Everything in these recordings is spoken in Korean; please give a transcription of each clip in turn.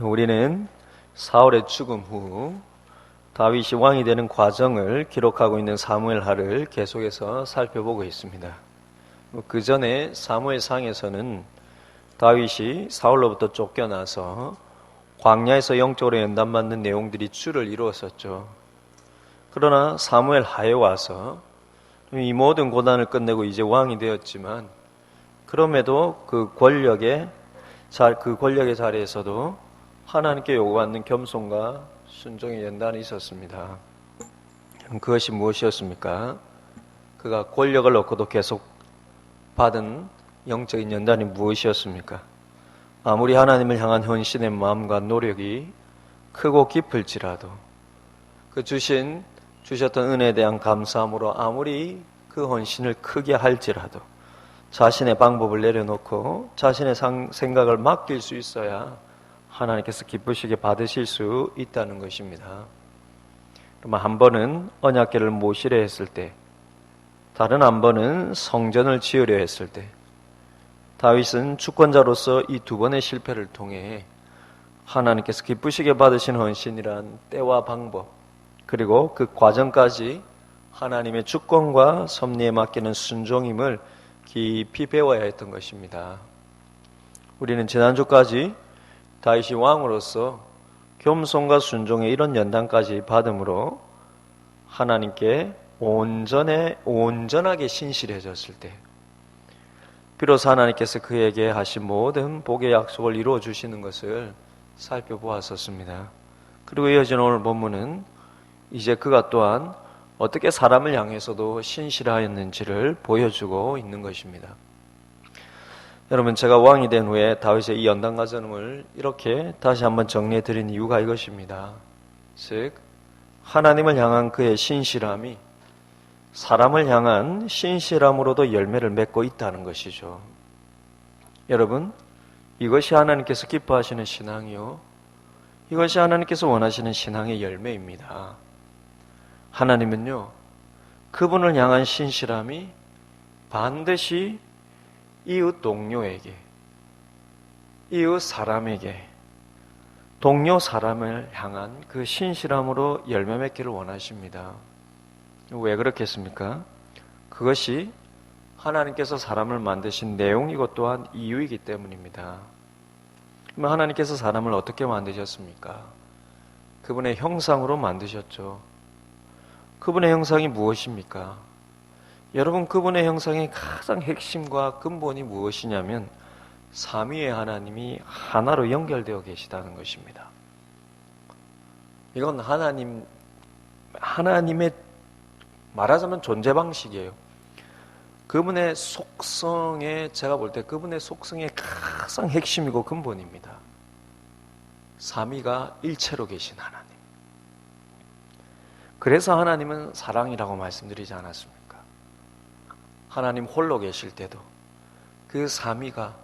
우리는 사울의 죽음 후 다윗이 왕이 되는 과정을 기록하고 있는 사무엘하를 계속해서 살펴보고 있습니다. 그 전에 사무엘상에서는 다윗이 사울로부터 쫓겨나서 광야에서 영적으로 연단받는 내용들이 주를 이루었었죠. 그러나 사무엘하에 와서 이 모든 고난을 끝내고 이제 왕이 되었지만 그럼에도 그 권력의 자리에서도 하나님께 요구하는 겸손과 순종의 연단이 있었습니다. 그것이 무엇이었습니까? 그가 권력을 얻고도 계속 받은 영적인 연단이 무엇이었습니까? 아무리 하나님을 향한 헌신의 마음과 노력이 크고 깊을지라도 그 주셨던 은혜에 대한 감사함으로 아무리 그 헌신을 크게 할지라도 자신의 방법을 내려놓고 자신의 생각을 맡길 수 있어야 하나님께서 기쁘시게 받으실 수 있다는 것입니다. 그러면 한 번은 언약궤를 모시려 했을 때, 다른 한 번은 성전을 지으려 했을 때, 다윗은 주권자로서 이 두 번의 실패를 통해 하나님께서 기쁘시게 받으신 헌신이란 때와 방법, 그리고 그 과정까지 하나님의 주권과 섭리에 맡기는 순종임을 깊이 배워야 했던 것입니다. 우리는 지난주까지 다윗이 왕으로서 겸손과 순종의 이런 연단까지 받음으로 하나님께 온전하게 신실해졌을 때 비로소 하나님께서 그에게 하신 모든 복의 약속을 이루어 주시는 것을 살펴보았었습니다. 그리고 이어진 오늘 본문은 이제 그가 또한 어떻게 사람을 향해서도 신실하였는지를 보여주고 있는 것입니다. 여러분, 제가 왕이 된 후에 다윗의 이 연단 과정을 이렇게 다시 한번 정리해 드린 이유가 이것입니다. 즉, 하나님을 향한 그의 신실함이 사람을 향한 신실함으로도 열매를 맺고 있다는 것이죠. 여러분, 이것이 하나님께서 기뻐하시는 신앙이요, 이것이 하나님께서 원하시는 신앙의 열매입니다. 하나님은요, 그분을 향한 신실함이 반드시 이웃 동료에게, 이웃 사람에게, 동료 사람을 향한 그 신실함으로 열매 맺기를 원하십니다. 왜 그렇겠습니까? 그것이 하나님께서 사람을 만드신 내용이고 또한 이유이기 때문입니다. 그러면 하나님께서 사람을 어떻게 만드셨습니까? 그분의 형상으로 만드셨죠. 그분의 형상이 무엇입니까? 여러분, 그분의 형상의 가장 핵심과 근본이 무엇이냐면 삼위의 하나님이 하나로 연결되어 계시다는 것입니다. 이건 하나님의 말하자면 존재 방식이에요. 그분의 속성에, 제가 볼 때 그분의 속성의 가장 핵심이고 근본입니다. 삼위가 일체로 계신 하나님. 그래서 하나님은 사랑이라고 말씀드리지 않았습니까? 하나님 홀로 계실 때도 그 삼위가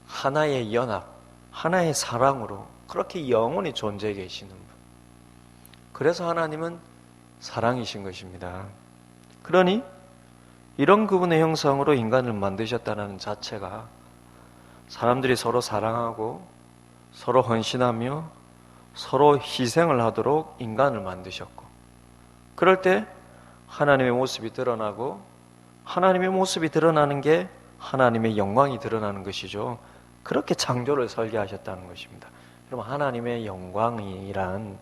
하나의 연합, 하나의 사랑으로 그렇게 영원히 존재해 계시는 분. 그래서 하나님은 사랑이신 것입니다. 그러니 이런 그분의 형상으로 인간을 만드셨다는 자체가 사람들이 서로 사랑하고 서로 헌신하며 서로 희생을 하도록 인간을 만드셨고, 그럴 때 하나님의 모습이 드러나고, 하나님의 모습이 드러나는 게 하나님의 영광이 드러나는 것이죠. 그렇게 창조를 설계하셨다는 것입니다. 그럼 하나님의 영광이란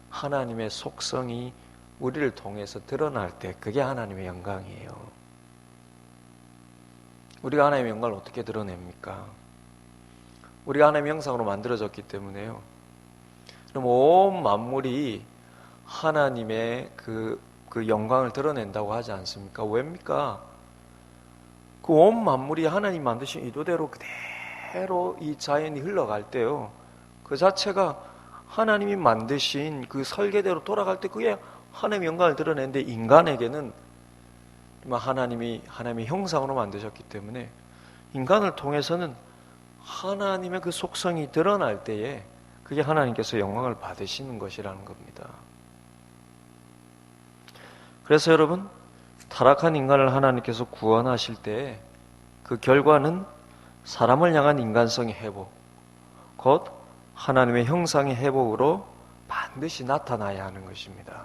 하나님의 속성이 우리를 통해서 드러날 때 그게 하나님의 영광이에요. 우리가 하나님의 영광을 어떻게 드러냅니까? 우리가 하나님의 형상으로 만들어졌기 때문에요. 그럼 온 만물이 하나님의 그 영광을 드러낸다고 하지 않습니까? 왜입니까? 그 온 만물이 하나님 만드신 이도대로 그대로 이 자연이 흘러갈 때요, 그 자체가 하나님이 만드신 그 설계대로 돌아갈 때 그게 하나님의 영광을 드러내는데, 인간에게는 하나님의 형상으로 만드셨기 때문에 인간을 통해서는 하나님의 그 속성이 드러날 때에 그게 하나님께서 영광을 받으시는 것이라는 겁니다. 그래서 여러분, 타락한 인간을 하나님께서 구원하실 때 그 결과는 사람을 향한 인간성의 회복, 곧 하나님의 형상의 회복으로 반드시 나타나야 하는 것입니다.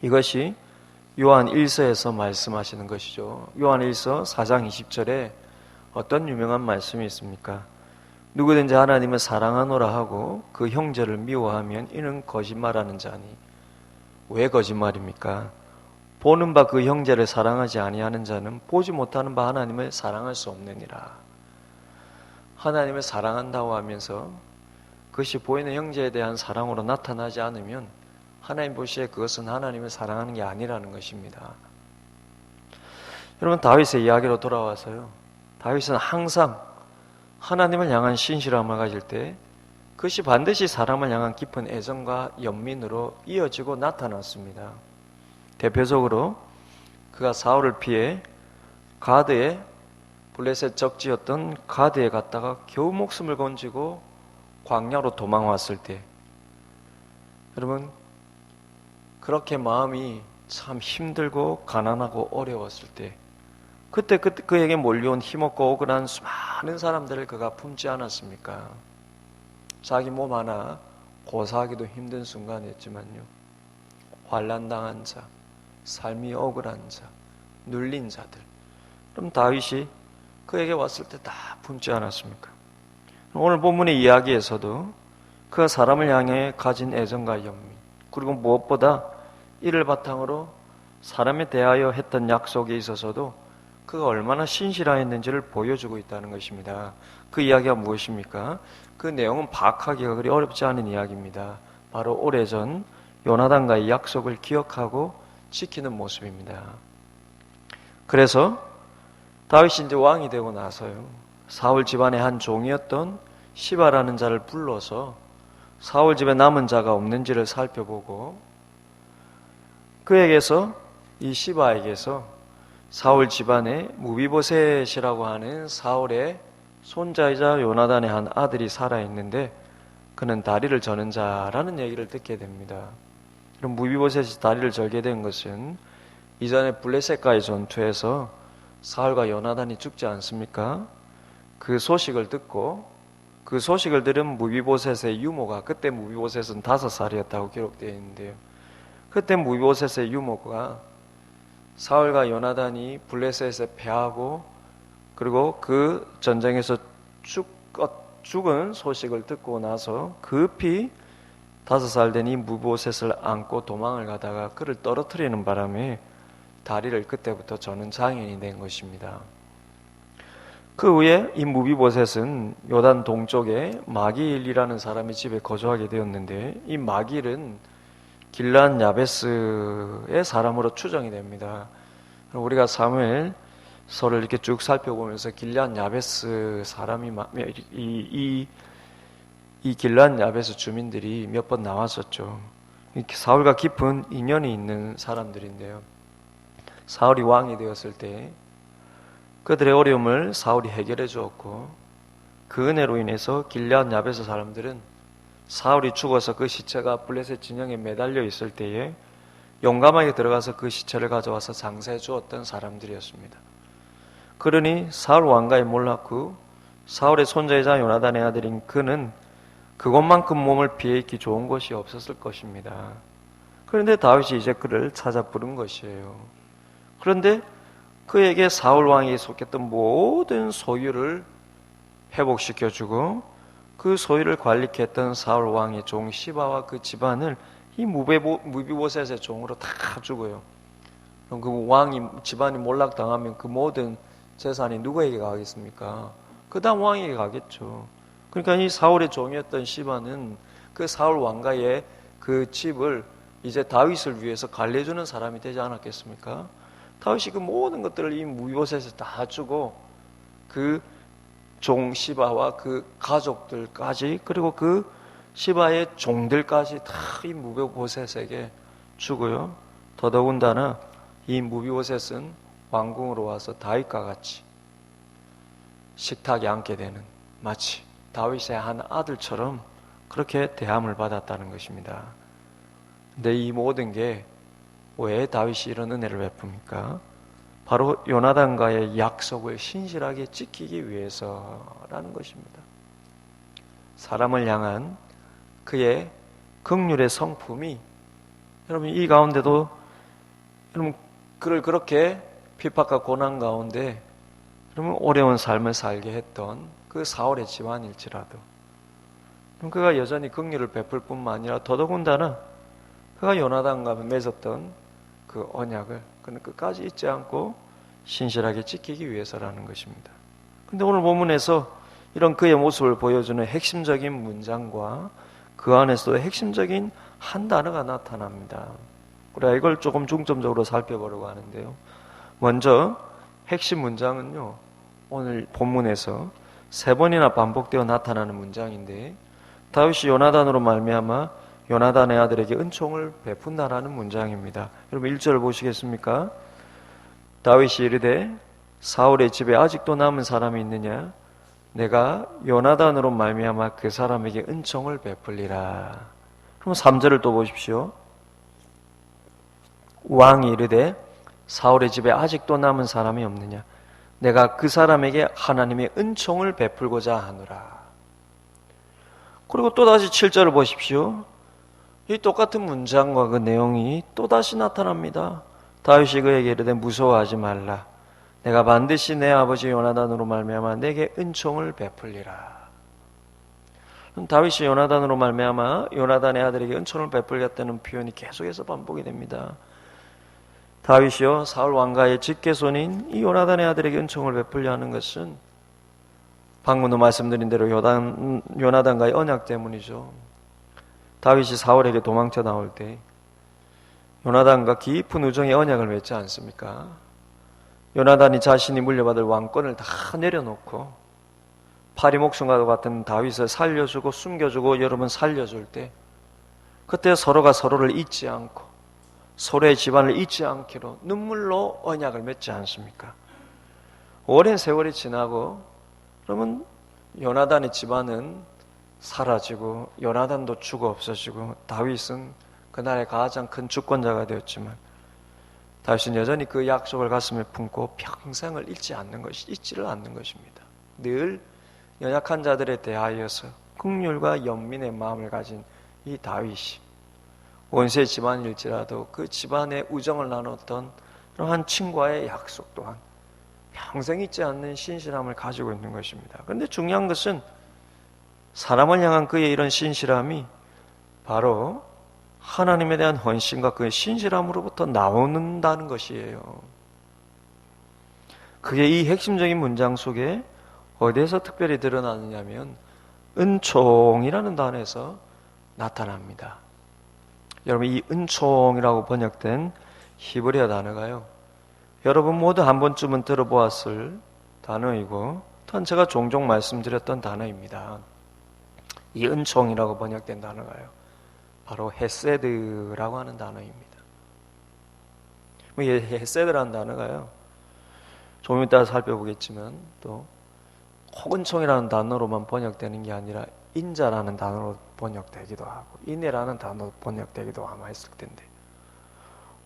이것이 요한 1서에서 말씀하시는 것이죠. 요한 1서 4장 20절에 어떤 유명한 말씀이 있습니까? 누구든지 하나님을 사랑하노라 하고 그 형제를 미워하면 이는 거짓말하는 자니. 왜 거짓말입니까? 보는 바 그 형제를 사랑하지 아니하는 자는 보지 못하는 바 하나님을 사랑할 수 없느니라. 하나님을 사랑한다고 하면서 그것이 보이는 형제에 대한 사랑으로 나타나지 않으면 하나님 보시기에 그것은 하나님을 사랑하는 게 아니라는 것입니다. 여러분, 다윗의 이야기로 돌아와서요, 다윗은 항상 하나님을 향한 신실함을 가질 때 그것이 반드시 사람을 향한 깊은 애정과 연민으로 이어지고 나타났습니다. 대표적으로 그가 사울을 피해 가드에, 블레셋 적지였던 가드에 갔다가 겨우 목숨을 건지고 광야로 도망왔을 때, 여러분, 그렇게 마음이 참 힘들고 가난하고 어려웠을 때, 그때 그에게 몰려온 힘없고 억울한 수많은 사람들을 그가 품지 않았습니까? 자기 몸 하나 고사하기도 힘든 순간이었지만요, 환난당한 자, 삶이 억울한 자, 눌린 자들, 그럼 다윗이 그에게 왔을 때 다 품지 않았습니까? 오늘 본문의 이야기에서도 그가 사람을 향해 가진 애정과 연민, 그리고 무엇보다 이를 바탕으로 사람에 대하여 했던 약속에 있어서도 그가 얼마나 신실하였는지를 보여주고 있다는 것입니다. 그 이야기가 무엇입니까? 그 내용은 파악하기가 그리 어렵지 않은 이야기입니다. 바로 오래전 요나단과의 약속을 기억하고 지키는 모습입니다. 그래서 다윗이 이제 왕이 되고 나서요, 사울 집안의 한 종이었던 시바라는 자를 불러서 사울 집에 남은 자가 없는지를 살펴보고 그에게서, 이 시바에게서 사울 집안에 무비보셋이라고 하는 사울의 손자이자 요나단의 한 아들이 살아있는데 그는 다리를 저는 자라는 얘기를 듣게 됩니다. 그럼 무비보셋이 다리를 절게 된 것은 이전에 블레셋과의 전투에서 사울과 요나단이 죽지 않습니까? 그 소식을 듣고 그 소식을 들은 무비보셋의 유모가, 그때 무비보셋은 5살이었다고 기록되어 있는데요, 그때 무비보셋의 유모가 사울과 요나단이 블레셋에 패하고 그리고 그 전쟁에서 죽은 소식을 듣고 나서 급히 5살 된 이 무비보셋을 안고 도망을 가다가 그를 떨어뜨리는 바람에 다리를 그때부터 저는 장인이 된 것입니다. 그 후에 이 무비보셋은 요단 동쪽에 마길이라는 사람의 집에 거주하게 되었는데, 이 마길은 길르앗 야베스의 사람으로 추정이 됩니다. 우리가 사무엘서를 이렇게 쭉 살펴보면서 길르앗 야베스 사람이 이 길르앗 야베스 주민들이 몇 번 나왔었죠. 사울과 깊은 인연이 있는 사람들인데요, 사울이 왕이 되었을 때 그들의 어려움을 사울이 해결해 주었고, 그 은혜로 인해서 길르앗 야베스 사람들은 사울이 죽어서 그 시체가 블레셋 진영에 매달려 있을 때에 용감하게 들어가서 그 시체를 가져와서 장사해 주었던 사람들이었습니다. 그러니 사울 왕가에 몰랐고 사울의 손자이자 요나단의 아들인 그는 그것만큼 몸을 피해 있기 좋은 곳이 없었을 것입니다. 그런데 다윗이 이제 그를 찾아 부른 것이에요. 그런데 그에게 사울 왕이 속했던 모든 소유를 회복시켜주고 그 소유를 관리케 했던 사울 왕의 종 시바와 그 집안을 이 무비보셋의 종으로 다 주고요. 그럼 그 왕이, 집안이 몰락당하면 그 모든 재산이 누구에게 가겠습니까? 그 다음 왕에게 가겠죠. 그러니까 이 사울의 종이었던 시바는 그 사울 왕가의 그 집을 이제 다윗을 위해서 관리해주는 사람이 되지 않았겠습니까? 다윗이 그 모든 것들을 이 무비보셋에 다 주고 그 종 시바와 그 가족들까지, 그리고 그 시바의 종들까지 다 이 무비보셋에게 주고요. 더더군다나 이 무비보셋은 왕궁으로 와서 다윗과 같이 식탁에 앉게 되는, 마치 다윗의 한 아들처럼 그렇게 대함을 받았다는 것입니다. 근데 이 모든 게 왜 다윗이 이런 은혜를 베풉니까? 바로 요나단과의 약속을 신실하게 지키기 위해서라는 것입니다. 사람을 향한 그의 긍휼의 성품이 여러분 이 가운데도 여러분 그를 그렇게 핍박과 고난 가운데 여러분 어려운 삶을 살게 했던 그 사울의 집안일지라도 그가 여전히 긍휼을 베풀 뿐만 아니라 더더군다나 그가 요나단과 맺었던 그 언약을 그는 끝까지 잊지 않고 신실하게 지키기 위해서라는 것입니다. 근데 오늘 본문에서 이런 그의 모습을 보여주는 핵심적인 문장과 그 안에서도 핵심적인 한 단어가 나타납니다. 우리가 이걸 조금 중점적으로 살펴보려고 하는데요. 먼저 핵심 문장은요, 오늘 본문에서 3번이나 반복되어 나타나는 문장인데 다윗이 요나단으로 말미암아 요나단의 아들에게 은총을 베푼다라는 문장입니다. 여러분 1절 보시겠습니까? 다윗이 이르되 사울의 집에 아직도 남은 사람이 있느냐? 내가 요나단으로 말미암아 그 사람에게 은총을 베풀리라. 그럼 3절을 또 보십시오. 왕이 이르되 사울의 집에 아직도 남은 사람이 없느냐? 내가 그 사람에게 하나님의 은총을 베풀고자 하노라. 그리고 또다시 7절을 보십시오. 이 똑같은 문장과 그 내용이 또다시 나타납니다. 다윗이 그에게 이르되 무서워하지 말라. 내가 반드시 내 아버지 요나단으로 말미암아 내게 은총을 베풀리라. 다윗이 요나단으로 말미암아 요나단의 아들에게 은총을 베풀겠다는 표현이 계속해서 반복이 됩니다. 다윗이요 사울 왕가의 직계손인 이 요나단의 아들에게 은총을 베풀려 하는 것은 방금도 말씀드린 대로 요나단과의 언약 때문이죠. 다윗이 사울에게 도망쳐 나올 때 요나단과 깊은 우정의 언약을 맺지 않습니까? 요나단이 자신이 물려받을 왕권을 다 내려놓고 파리 목숨과 같은 다윗을 살려주고 숨겨주고 여러분 살려줄 때 그때 서로가 서로를 잊지 않고 서로의 집안을 잊지 않기로 눈물로 언약을 맺지 않습니까? 오랜 세월이 지나고 그러면 요나단의 집안은 사라지고 요나단도 죽어 없어지고 다윗은 그날의 가장 큰 주권자가 되었지만 다윗은 여전히 그 약속을 가슴에 품고 평생을 잊지를 않는 것입니다. 늘 연약한 자들에 대하여서 긍휼과 연민의 마음을 가진 이 다윗이 원수의 집안일지라도 그 집안의 우정을 나눴던 한 친구와의 약속 또한 평생 잊지 않는 신실함을 가지고 있는 것입니다. 그런데 중요한 것은 사람을 향한 그의 이런 신실함이 바로 하나님에 대한 헌신과 그의 신실함으로부터 나오는다는 것이에요. 그게 이 핵심적인 문장 속에 어디에서 특별히 드러나느냐면 은총이라는 단어에서 나타납니다. 여러분 이 은총이라고 번역된 히브리어 단어가요. 여러분 모두 한 번쯤은 들어보았을 단어이고 또한 제가 종종 말씀드렸던 단어입니다. 이 은총이라고 번역된 단어가요. 바로 헤세드라고 하는 단어입니다. 이 헤세드라는 단어가요. 조금 이따 살펴보겠지만 또 혹은총이라는 단어로만 번역되는 게 아니라 인자라는 단어로 번역되기도 하고 인애라는 단어로 번역되기도 아마 했을 텐데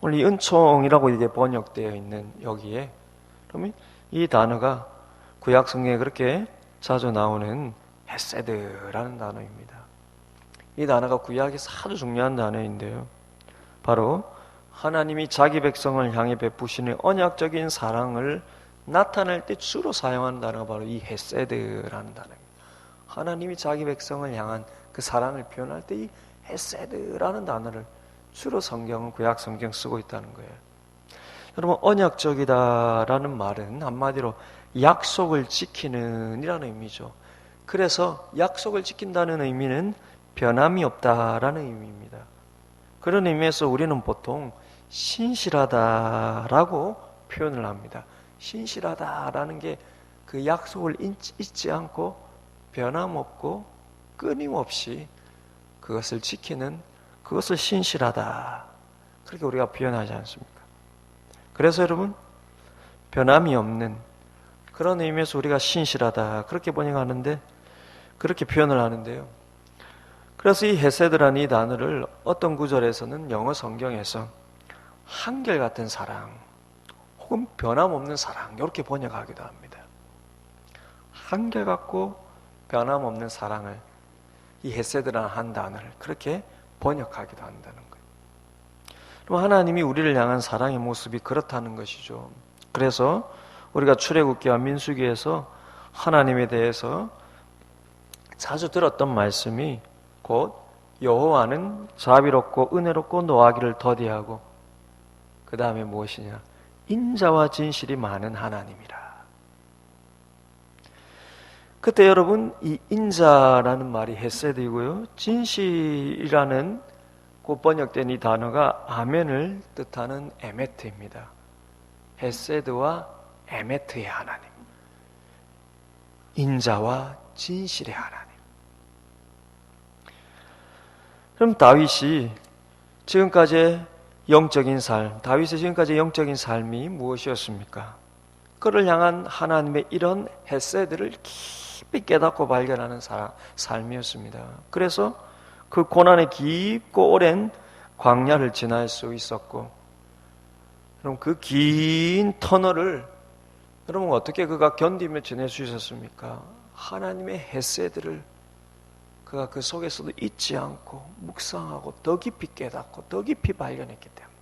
오늘 이 은총이라고 이게 번역되어 있는 여기에 그러면 이 단어가 구약 성경에 그렇게 자주 나오는 헤세드라는 단어입니다. 이 단어가 구약에서 아주 중요한 단어인데요. 바로 하나님이 자기 백성을 향해 베푸시는 언약적인 사랑을 나타낼 때 주로 사용하는 단어가 바로 이 헤세드라는 단어입니다. 하나님이 자기 백성을 향한 그 사랑을 표현할 때 이 헤세드라는 단어를 주로 성경은 구약 성경 쓰고 있다는 거예요. 여러분 언약적이다라는 말은 한마디로 약속을 지키는 이라는 의미죠. 그래서 약속을 지킨다는 의미는 변함이 없다라는 의미입니다. 그런 의미에서 우리는 보통 신실하다라고 표현을 합니다. 신실하다라는 게 그 약속을 잊지 않고 변함없고 끊임없이 그것을 지키는 그것을 신실하다. 그렇게 우리가 표현하지 않습니까? 그래서 여러분 변함이 없는 그런 의미에서 우리가 신실하다 그렇게 번역하는데 그렇게 표현을 하는데요. 그래서 이 헤세드라는 이 단어를 어떤 구절에서는 영어 성경에서 한결같은 사랑 혹은 변함없는 사랑 이렇게 번역하기도 합니다. 한결같고 변함없는 사랑을 이 헤세드라는 한 단어를 그렇게 번역하기도 한다는 거예요. 그럼 하나님이 우리를 향한 사랑의 모습이 그렇다는 것이죠. 그래서 우리가 출애굽기와 민수기에서 하나님에 대해서 자주 들었던 말씀이 곧 여호와는 자비롭고 은혜롭고 노하기를 더디하고 그 다음에 무엇이냐? 인자와 진실이 많은 하나님이라. 그때 여러분 이 인자라는 말이 헤세드이고요. 진실이라는 그 번역된 이 단어가 아멘을 뜻하는 에메트입니다. 헤세드와 에메트의 하나님. 인자와 진실의 하나님. 그럼 다윗의 지금까지의 영적인 삶이 무엇이었습니까? 그를 향한 하나님의 이런 헤세드를 깊이 깨닫고 발견하는 삶이었습니다. 그래서 그 고난의 깊고 오랜 광야를 지날 수 있었고, 그럼 그 긴 터널을 여러분 어떻게 그가 견디며 지낼 수 있었습니까? 하나님의 헤세드를 그가 그 속에서도 잊지 않고 묵상하고 더 깊이 깨닫고 더 깊이 발견했기 때문에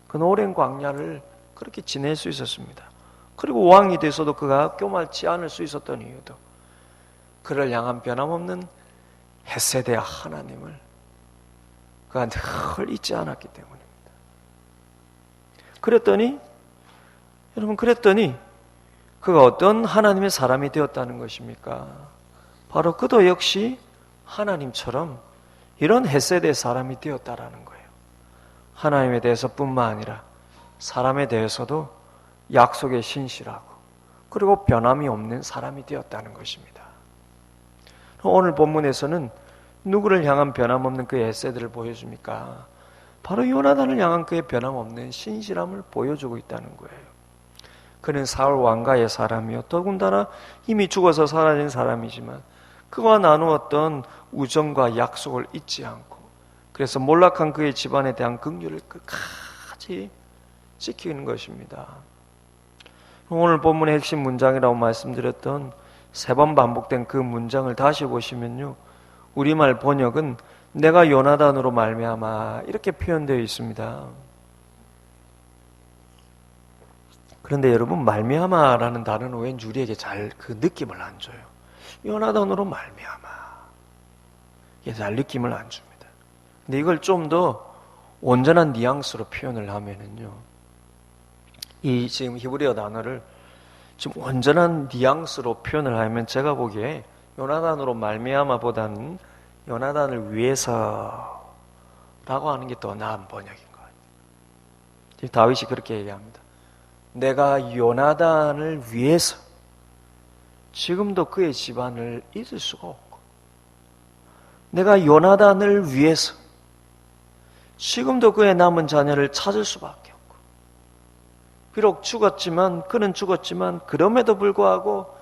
그 오랜 광야를 그렇게 지낼 수 있었습니다. 그리고 왕이 돼서도 그가 교만치 않을 수 있었던 이유도 그를 향한 변함없는 헤세드의 하나님을 그가 늘 잊지 않았기 때문입니다. 그랬더니 그가 어떤 하나님의 사람이 되었다는 것입니까? 바로 그도 역시 하나님처럼 이런 헤세드의 사람이 되었다라는 거예요. 하나님에 대해서뿐만 아니라 사람에 대해서도 약속에 신실하고 그리고 변함이 없는 사람이 되었다는 것입니다. 오늘 본문에서는 누구를 향한 변함없는 그의 헤세드를 보여줍니까? 바로 요나단을 향한 그의 변함없는 신실함을 보여주고 있다는 거예요. 그는 사울 왕가의 사람이요 더군다나 이미 죽어서 사라진 사람이지만 그와 나누었던 우정과 약속을 잊지 않고 그래서 몰락한 그의 집안에 대한 긍휼을 끝까지 지키는 것입니다. 오늘 본문의 핵심 문장이라고 말씀드렸던 3번 반복된 그 문장을 다시 보시면요, 우리말 번역은 내가 요나단으로 말미암아 이렇게 표현되어 있습니다. 그런데 여러분 말미암아라는 단어는 왠지 우리에게 잘 그 느낌을 안 줘요. 요나단으로 말미암아 이게 잘 느낌을 안 줍니다. 근데 이걸 좀 더 온전한 뉘앙스로 표현을 하면은요, 이 지금 히브리어 단어를 좀 온전한 뉘앙스로 표현을 하면 제가 보기에 요나단으로 말미암아보다는 요나단을 위해서라고 하는 게 더 나은 번역인 것 같아요. 지금 다윗이 그렇게 얘기합니다. 내가 요나단을 위해서 지금도 그의 집안을 잊을 수가 없고, 내가 요나단을 위해서 지금도 그의 남은 자녀를 찾을 수밖에 없고, 비록 그는 죽었지만 그럼에도 불구하고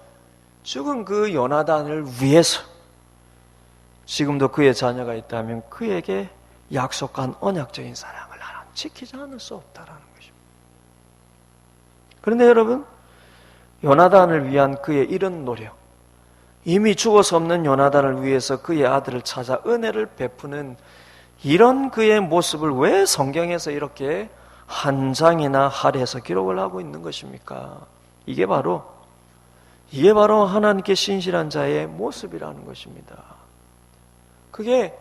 죽은 그 요나단을 위해서 지금도 그의 자녀가 있다면 그에게 약속한 언약적인 사랑을 나는 지키지 않을 수 없다라는 것입니다. 그런데 여러분, 요나단을 위한 그의 이런 노력, 이미 죽어서 없는 요나단을 위해서 그의 아들을 찾아 은혜를 베푸는 이런 그의 모습을 왜 성경에서 이렇게 한 장이나 할애해서 기록을 하고 있는 것입니까? 이게 바로 하나님께 신실한 자의 모습이라는 것입니다. 그게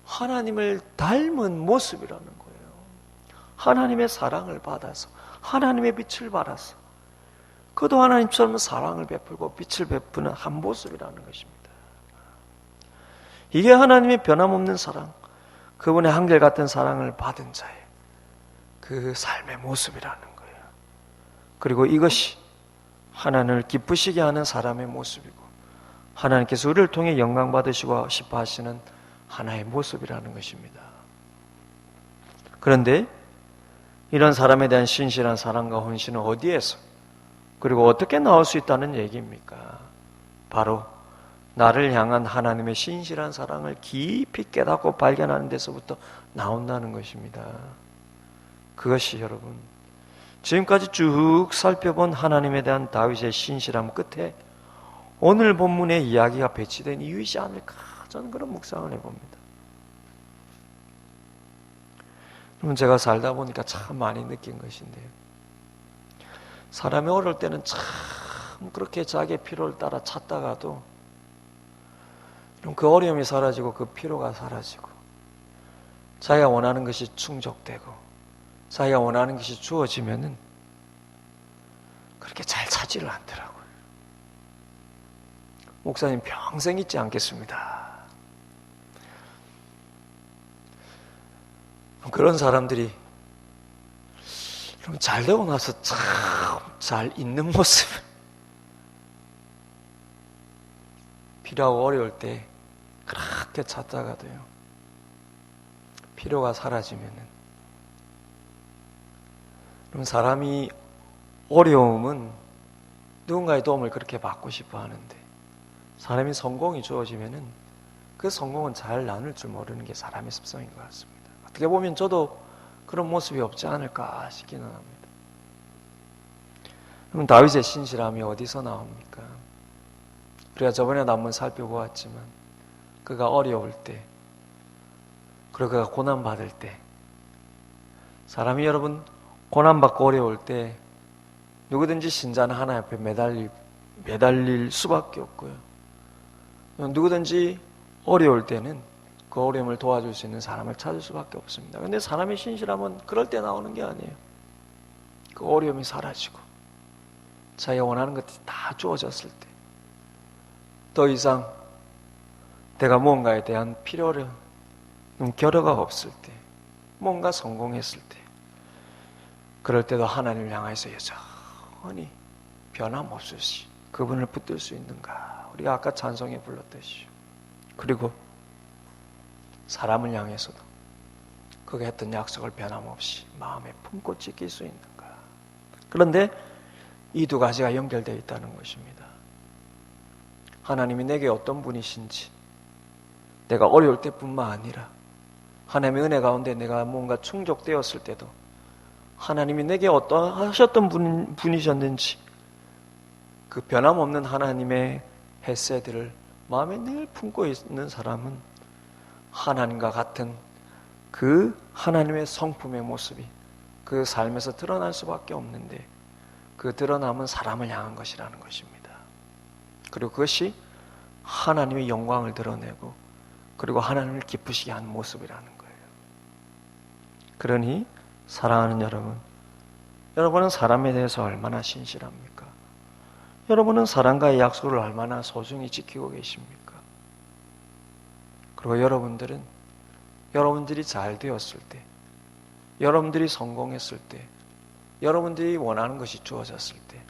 하나님을 닮은 모습이라는 거예요. 하나님의 사랑을 받아서, 하나님의 빛을 받아서 그도 하나님처럼 사랑을 베풀고 빛을 베푸는 한 모습이라는 것입니다. 이게 하나님의 변함없는 사랑, 그분의 한결같은 사랑을 받은 자의 그 삶의 모습이라는 거예요. 그리고 이것이 하나님을 기쁘시게 하는 사람의 모습이고, 하나님께서 우리를 통해 영광 받으시고 싶어 하시는 하나의 모습이라는 것입니다. 그런데 이런 사람에 대한 신실한 사랑과 헌신은 어디에서, 그리고 어떻게 나올 수 있다는 얘기입니까? 바로 나를 향한 하나님의 신실한 사랑을 깊이 깨닫고 발견하는 데서부터 나온다는 것입니다. 그것이 여러분, 지금까지 쭉 살펴본 하나님에 대한 다윗의 신실함 끝에 오늘 본문에 이야기가 배치된 이유이지 않을까, 저는 그런 묵상을 해봅니다. 그럼 제가 살다 보니까 참 많이 느낀 것인데요, 사람이 어려울 때는 참 그렇게 자기의 필요를 따라 찾다가도 그 어려움이 사라지고 그 필요가 사라지고 자기가 원하는 것이 충족되고 자기가 원하는 것이 주어지면은 그렇게 잘 찾지를 않더라고요. 목사님 평생 잊지 않겠습니다. 그런 사람들이 잘 되고 나서 참 잘 있는 모습, 필요하고 어려울 때 그렇게 찾다가도요, 필요가 사라지면은, 그럼 사람이 어려움은 누군가의 도움을 그렇게 받고 싶어 하는데, 사람이 성공이 주어지면은 그 성공은 잘 나눌 줄 모르는 게 사람의 습성인 것 같습니다. 어떻게 보면 저도 그런 모습이 없지 않을까 싶기는 합니다. 그럼 다윗의 신실함이 어디서 나옵니까? 우리가 저번에도 한번 살펴보았지만, 그가 어려울 때, 그리고 그가 고난받을 때, 사람이 여러분 고난받고 어려울 때 누구든지 신자는 하나님 앞에 매달릴 수밖에 없고요, 누구든지 어려울 때는 그 어려움을 도와줄 수 있는 사람을 찾을 수밖에 없습니다. 그런데 사람의 신실함은 그럴 때 나오는 게 아니에요. 그 어려움이 사라지고 자기가 원하는 것들이 다 주어졌을 때, 더 이상 내가 무언가에 대한 필요를, 결여가 없을 때, 뭔가 성공했을 때, 그럴 때도 하나님을 향해서 여전히 변함없으시 그분을 붙들 수 있는가, 우리가 아까 찬송에 불렀듯이. 그리고 사람을 향해서도 그가 했던 약속을 변함없이 마음에 품고 지킬 수 있는가. 그런데 이 두 가지가 연결되어 있다는 것입니다. 하나님이 내게 어떤 분이신지, 내가 어려울 때뿐만 아니라 하나님의 은혜 가운데 내가 뭔가 충족되었을 때도 하나님이 내게 어떤 하셨던 분이셨는지, 그 변함없는 하나님의 헤세드를 마음에 늘 품고 있는 사람은 하나님과 같은 그 하나님의 성품의 모습이 그 삶에서 드러날 수밖에 없는데, 그 드러남은 사람을 향한 것이라는 것입니다. 그리고 그것이 하나님의 영광을 드러내고 그리고 하나님을 기쁘시게 하는 모습이라는 거예요. 그러니 사랑하는 여러분, 여러분은 사람에 대해서 얼마나 신실합니까? 여러분은 사람과의 약속을 얼마나 소중히 지키고 계십니까? 그리고 여러분들이 잘 되었을 때, 여러분들이 성공했을 때, 여러분들이 원하는 것이 주어졌을 때,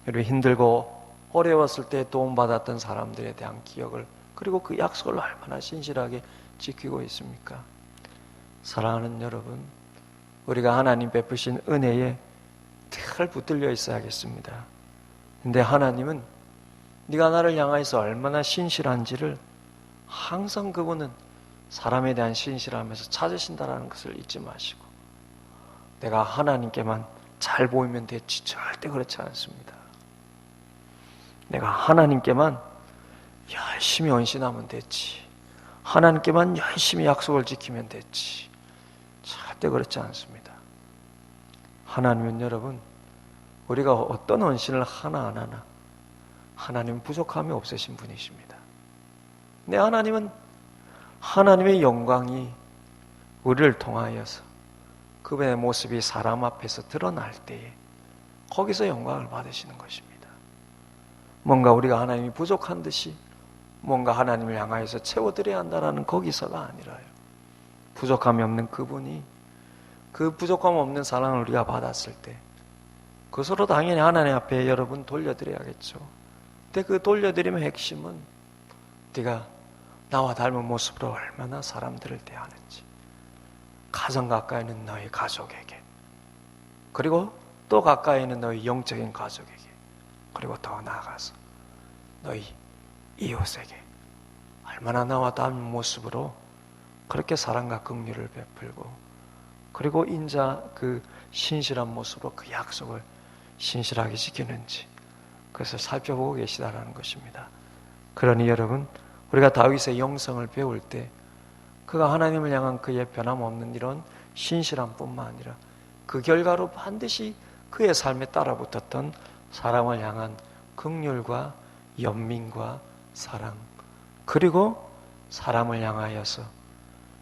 그리고 힘들고 어려웠을 때 도움받았던 사람들에 대한 기억을, 그리고 그 약속을 얼마나 신실하게 지키고 있습니까? 사랑하는 여러분, 우리가 하나님 베푸신 은혜에 늘 붙들려 있어야겠습니다. 근데 하나님은 네가 나를 향해서 얼마나 신실한지를 항상 그분은 사람에 대한 신실함에서 찾으신다는 것을 잊지 마시고, 내가 하나님께만 잘 보이면 됐지, 절대 그렇지 않습니다. 내가 하나님께만 열심히 헌신하면 됐지, 하나님께만 열심히 약속을 지키면 됐지, 절대 그렇지 않습니다. 하나님은 여러분, 우리가 어떤 헌신을 하나 안 하나 하나님은 부족함이 없으신 분이십니다. 내 하나님은 하나님의 영광이 우리를 통하여서 그분의 모습이 사람 앞에서 드러날 때에 거기서 영광을 받으시는 것입니다. 뭔가 우리가 하나님이 부족한 듯이 뭔가 하나님을 향하여서 채워드려야 한다는 거기서가 아니라요, 부족함이 없는 그분이 그 부족함 없는 사랑을 우리가 받았을 때 그것으로 당연히 하나님 앞에 여러분 돌려드려야겠죠. 근데 그 돌려드림의 핵심은 네가 나와 닮은 모습으로 얼마나 사람들을 대하는지, 가장 가까이 있는 너희 가족에게, 그리고 또 가까이 있는 너희 영적인 가족에게, 그리고 더 나아가서 너희 이웃에게 얼마나 나와 닮은 모습으로 그렇게 사랑과 긍휼을 베풀고, 그리고 인자 그 신실한 모습으로 그 약속을 신실하게 지키는지, 그것을 살펴보고 계시다라는 것입니다. 그러니 여러분, 우리가 다윗의 영성을 배울 때 그가 하나님을 향한 그의 변함없는 이런 신실함뿐만 아니라 그 결과로 반드시 그의 삶에 따라붙었던 사람을 향한 긍휼과 연민과 사랑, 그리고 사람을 향하여서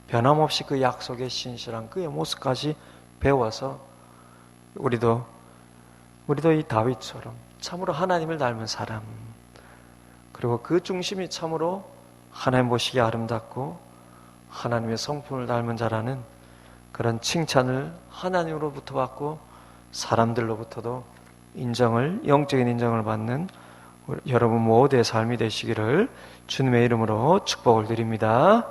변함없이 그 약속에 신실한 그의 모습까지 배워서 우리도 이 다윗처럼 참으로 하나님을 닮은 사람, 그리고 그 중심이 참으로 하나님 보시기에 아름답고 하나님의 성품을 닮은 자라는 그런 칭찬을 하나님으로부터 받고 사람들로부터도 영적인 인정을 받는 여러분 모두의 삶이 되시기를 주님의 이름으로 축복을 드립니다.